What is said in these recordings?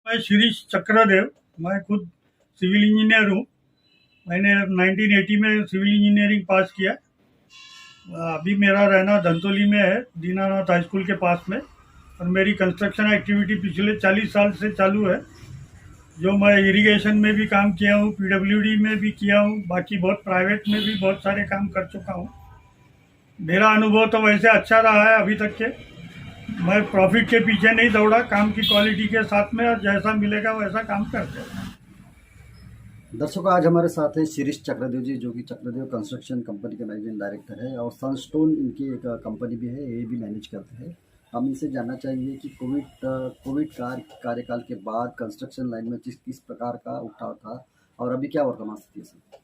मैं शिरीष चक्रदेव। मैं खुद सिविल इंजीनियर हूँ। मैंने 1980 में सिविल इंजीनियरिंग पास किया। अभी मेरा रहना धंतोली में है, दीनानाथ हाई स्कूल के पास में। और मेरी कंस्ट्रक्शन एक्टिविटी पिछले 40 साल से चालू है। जो मैं इरिगेशन में भी काम किया हूँ, पीडब्ल्यूडी में भी किया हूँ, बाकी बहुत प्राइवेट में भी बहुत सारे काम कर चुका हूँ। मेरा अनुभव तो वैसे अच्छा रहा है अभी तक के। मैं प्रॉफिट के पीछे नहीं दौड़ा, काम की क्वालिटी के साथ में, और जैसा मिलेगा वैसा काम करते हैं। दर्शकों, आज हमारे साथ है शिरीष चक्रदेव जी, जो कि चक्रदेव कंस्ट्रक्शन कंपनी के मैनेजिंग डायरेक्टर है और सनस्टोन इनकी एक कंपनी भी है, ये भी मैनेज करते हैं। हम इनसे जानना चाहेंगे कि कोविड कार्यकाल के बाद कंस्ट्रक्शन लाइन में किस प्रकार का उठाव था और अभी क्या वर्तमान स्थिति है सर?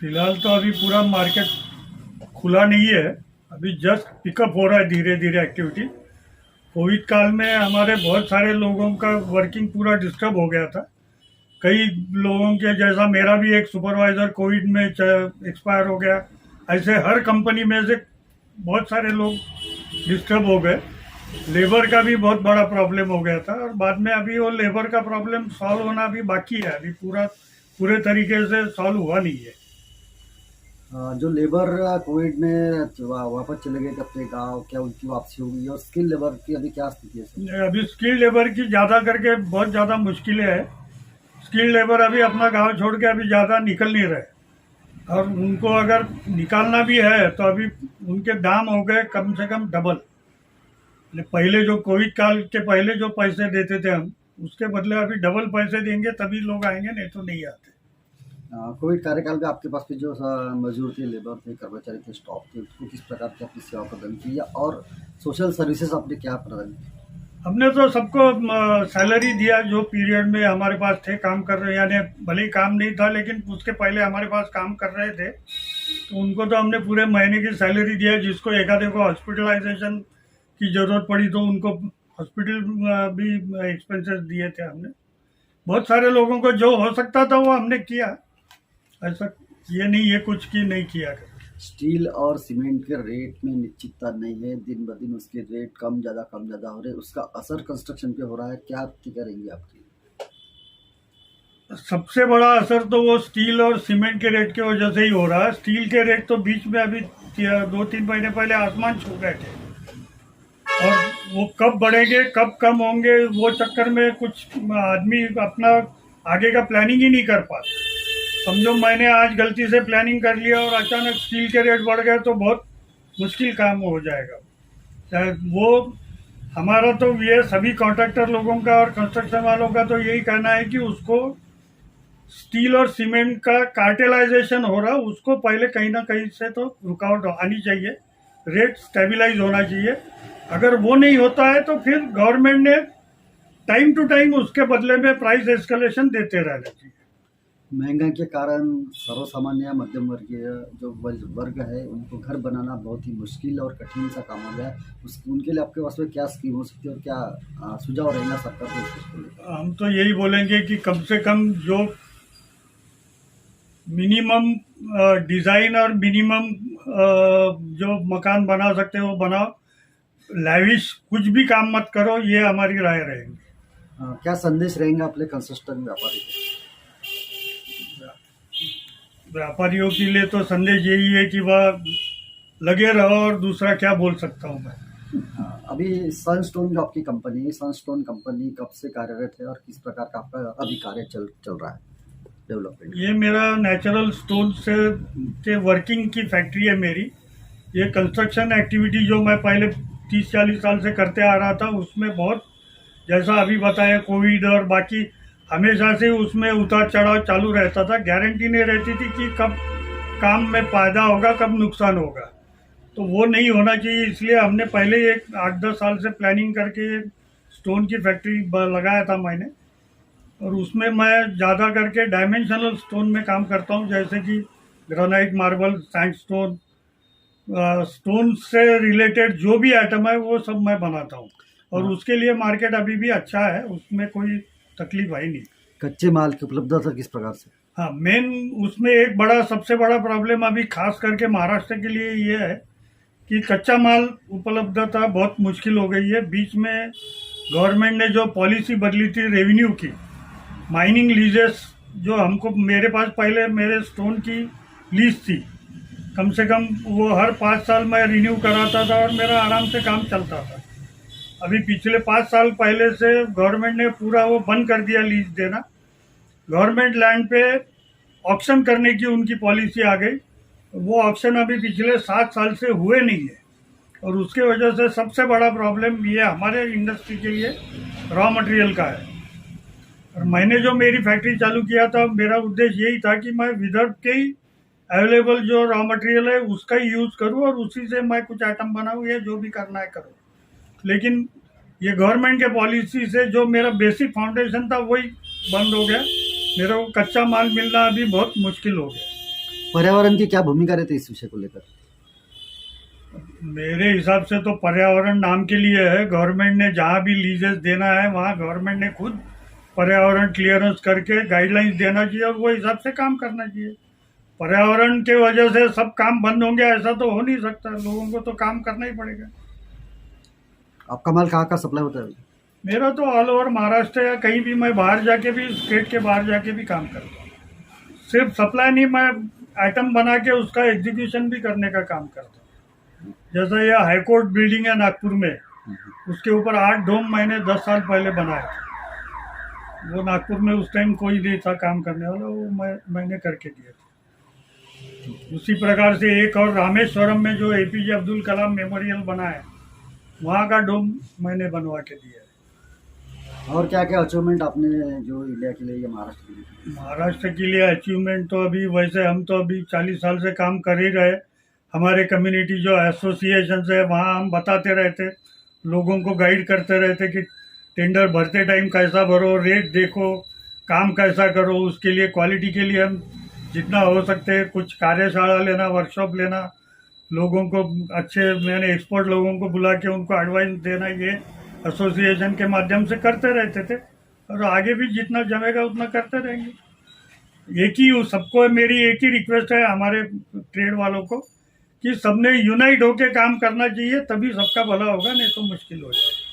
फिलहाल तो अभी पूरा मार्केट खुला नहीं है, अभी जस्ट पिकअप हो रहा है धीरे धीरे एक्टिविटी। कोविड काल में हमारे बहुत सारे लोगों का वर्किंग पूरा डिस्टर्ब हो गया था। कई लोगों के, जैसा मेरा भी एक सुपरवाइजर कोविड में एक्सपायर हो गया, ऐसे हर कंपनी में से बहुत सारे लोग डिस्टर्ब हो गए। लेबर का भी बहुत बड़ा प्रॉब्लम हो गया था, और बाद में अभी वो लेबर का प्रॉब्लम सॉल्व होना भी बाकी है। अभी पूरे तरीके से सॉल्व हुआ नहीं है। जो लेबर कोविड में वापस चले गए अपने गाँव, क्या उनकी वापसी होगी? और स्किल लेबर की अभी क्या स्थिति है सर? अभी स्किल्ड लेबर की ज़्यादा करके बहुत ज़्यादा मुश्किलें हैं। स्किल्ड लेबर अभी अपना गांव छोड़ के अभी ज़्यादा निकल नहीं रहे, और उनको अगर निकालना भी है तो अभी उनके दाम हो गए कम से कम डबल। पहले जो कोविड काल के पहले जो पैसे देते थे हम, उसके बदले अभी डबल पैसे देंगे तभी लोग आएंगे, नहीं तो नहीं आते। कोविड कार्यकाल में आपके पास भी जो मजदूर थे, लेबर थे, कर्मचारी थे, स्टाफ थे, उसको किस प्रकार की आपकी सेवा प्रदान की और सोशल सर्विसेज आपने क्या प्रदान की? हमने तो सबको सैलरी दिया जो पीरियड में हमारे पास थे काम कर रहे, यानी भले ही काम नहीं था लेकिन उसके पहले हमारे पास काम कर रहे थे, तो उनको तो हमने पूरे महीने की सैलरी दिया। जिसको एकाधे को हॉस्पिटलाइजेशन की ज़रूरत पड़ी तो उनको हॉस्पिटल भी एक्सपेंसेस दिए थे हमने। बहुत सारे लोगों को जो हो सकता था वो हमने किया। ऐसा ये नहीं है कुछ की नहीं किया कर। स्टील और सीमेंट के रेट में निश्चितता नहीं है, दिन ब दिन उसके रेट कम ज़्यादा हो रहे हैं। उसका असर कंस्ट्रक्शन पे हो रहा है, क्या करेंगे आपकी? सबसे बड़ा असर तो वो स्टील और सीमेंट के रेट की वजह से ही हो रहा है। स्टील के रेट तो बीच में अभी 2-3 महीने पहले आसमान छू गए थे, और वो कब बढ़ेंगे कब कम होंगे वो चक्कर में कुछ आदमी अपना आगे का प्लानिंग ही नहीं कर पाते। समझो मैंने आज गलती से प्लानिंग कर लिया और अचानक स्टील के रेट बढ़ गए तो बहुत मुश्किल काम हो जाएगा। वो हमारा तो ये सभी कॉन्ट्रैक्टर लोगों का और कंस्ट्रक्शन वालों का तो यही कहना है कि उसको स्टील और सीमेंट का कार्टेलाइजेशन हो रहा, उसको पहले कहीं ना कहीं से तो रुकावट आनी चाहिए, रेट स्टेबलाइज होना चाहिए। अगर वो नहीं होता है तो फिर गवर्नमेंट ने टाइम टू टाइम उसके बदले में प्राइस एस्केलेशन देते रहना चाहिए। महंगाई के कारण सर्वसामान्य मध्यम वर्गीय जो वर्ग है, उनको घर बनाना बहुत ही मुश्किल और कठिन सा काम हो गया है। उनके लिए आपके पास में क्या स्कीम हो सकती है और क्या सुझाव रहेगा सरकार को इस चीज़ को लेकर? हम तो यही बोलेंगे कि कम से कम जो मिनिमम डिज़ाइन और मिनिमम जो मकान बना सकते हो वो बनाओ। लैविश कुछ भी काम मत करो, ये हमारी राय रहेगी। क्या संदेश रहेंगे अपने कंस्ट्रक्शन व्यापारी को? व्यापारियों के लिए तो संदेश यही है कि वह लगे रहो, और दूसरा क्या बोल सकता हूँ मैं। अभी सनस्टोन जो आपकी कंपनी है, सनस्टोन कंपनी कब से कार्यरत है और किस प्रकार का आपका अभी कार्य चल रहा है डेवलपमेंट? ये मेरा नेचुरल स्टोन से के वर्किंग की फैक्ट्री है मेरी। ये कंस्ट्रक्शन एक्टिविटी जो मैं पहले 30-40 साल से करते आ रहा था, उसमें बहुत, जैसा अभी बताया, कोविड और बाकी हमेशा से उसमें उतार चढ़ाव चालू रहता था। गारंटी नहीं रहती थी कि कब काम में फायदा होगा कब नुकसान होगा, तो वो नहीं होना चाहिए। इसलिए हमने पहले एक 8-10 साल से प्लानिंग करके स्टोन की फैक्ट्री लगाया था मैंने, और उसमें मैं ज़्यादा करके डायमेंशनल स्टोन में काम करता हूँ, जैसे कि ग्रेनाइट, मार्बल, सैंडस्टोन, स्टोन से रिलेटेड जो भी आइटम है वो सब मैं बनाता हूँ। और उसके लिए मार्केट अभी भी अच्छा है, उसमें कोई तकलीफ आई नहीं। कच्चे माल की उपलब्धता किस प्रकार से? हाँ, मेन उसमें एक सबसे बड़ा प्रॉब्लम अभी खास करके महाराष्ट्र के लिए ये है कि कच्चा माल उपलब्धता बहुत मुश्किल हो गई है। बीच में गवर्नमेंट ने जो पॉलिसी बदली थी रेवेन्यू की, माइनिंग लीजेस जो हमको, मेरे पास पहले मेरे स्टोन की लीज थी, कम से कम वो हर 5 साल में रिन्यू कराता था और मेरा आराम से काम चलता था। अभी पिछले 5 साल पहले से गवर्नमेंट ने पूरा वो बंद कर दिया लीज देना। गवर्नमेंट लैंड पे ऑक्शन करने की उनकी पॉलिसी आ गई। वो ऑक्शन अभी पिछले 7 साल से हुए नहीं है और उसके वजह से सबसे बड़ा प्रॉब्लम ये हमारे इंडस्ट्री के लिए रॉ मटेरियल का है। और मैंने जो मेरी फैक्ट्री चालू किया था, मेरा उद्देश्य यही था कि मैं विदर्भ के ही अवेलेबल जो रॉ मटेरियल है उसका ही यूज़ करूँ और उसी से मैं कुछ आइटम बनाऊँ या जो भी करना है करूँ। लेकिन ये गवर्नमेंट के पॉलिसी से जो मेरा बेसिक फाउंडेशन था वही बंद हो गया। मेरा को कच्चा माल मिलना अभी बहुत मुश्किल हो गया। पर्यावरण की क्या भूमिका रहती है इस विषय को लेकर? मेरे हिसाब से तो पर्यावरण नाम के लिए है। गवर्नमेंट ने जहाँ भी लीजेस देना है वहाँ गवर्नमेंट ने खुद पर्यावरण क्लियरेंस करके गाइडलाइंस देना चाहिए और वो हिसाब से काम करना चाहिए। पर्यावरण के वजह से सब काम बंद होंगे ऐसा तो हो नहीं सकता। लोगों को तो काम करना ही पड़ेगा। आपका माल कहाँ का सप्लाई होता है? मेरा तो ऑल ओवर महाराष्ट्र या कहीं भी, मैं बाहर जाके भी, स्टेट के बाहर जाके भी काम करता हूँ। सिर्फ सप्लाई नहीं, मैं आइटम बना के उसका एग्जीक्यूशन भी करने का काम करता हूँ। जैसा ये हाईकोर्ट बिल्डिंग है नागपुर में, उसके ऊपर 8 डोम मैंने 10 साल पहले बनाए थे। वो नागपुर में उस टाइम कोई नहीं था काम करने वाला, वो मैंने करके दिए थे। उसी प्रकार से एक और रामेश्वरम में जो APJ अब्दुल कलाम मेमोरियल बना है, वहाँ का डोम मैंने बनवा के दिया है। और क्या क्या अचीवमेंट आपने जो इंडिया के लिए या महाराष्ट्र के लिए? महाराष्ट्र के लिए अचीवमेंट तो अभी वैसे हम तो अभी 40 साल से काम कर ही रहे। हमारे कम्युनिटी जो एसोसिएशन है वहाँ हम बताते रहते, लोगों को गाइड करते रहते कि टेंडर भरते टाइम कैसा भरो, रेट देखो, काम कैसा करो। उसके लिए क्वालिटी के लिए हम जितना हो सकते हैं कुछ कार्यशाला लेना, वर्कशॉप लेना, लोगों को अच्छे, मैंने एक्सपर्ट लोगों को बुला के उनको एडवाइस देना, ये एसोसिएशन के माध्यम से करते रहते थे और आगे भी जितना जमेगा उतना करते रहेंगे। एक ही सबको मेरी एक ही रिक्वेस्ट है हमारे ट्रेड वालों को कि सबने यूनाइट होकर काम करना चाहिए, तभी सबका भला होगा, नहीं तो मुश्किल हो जाएगा।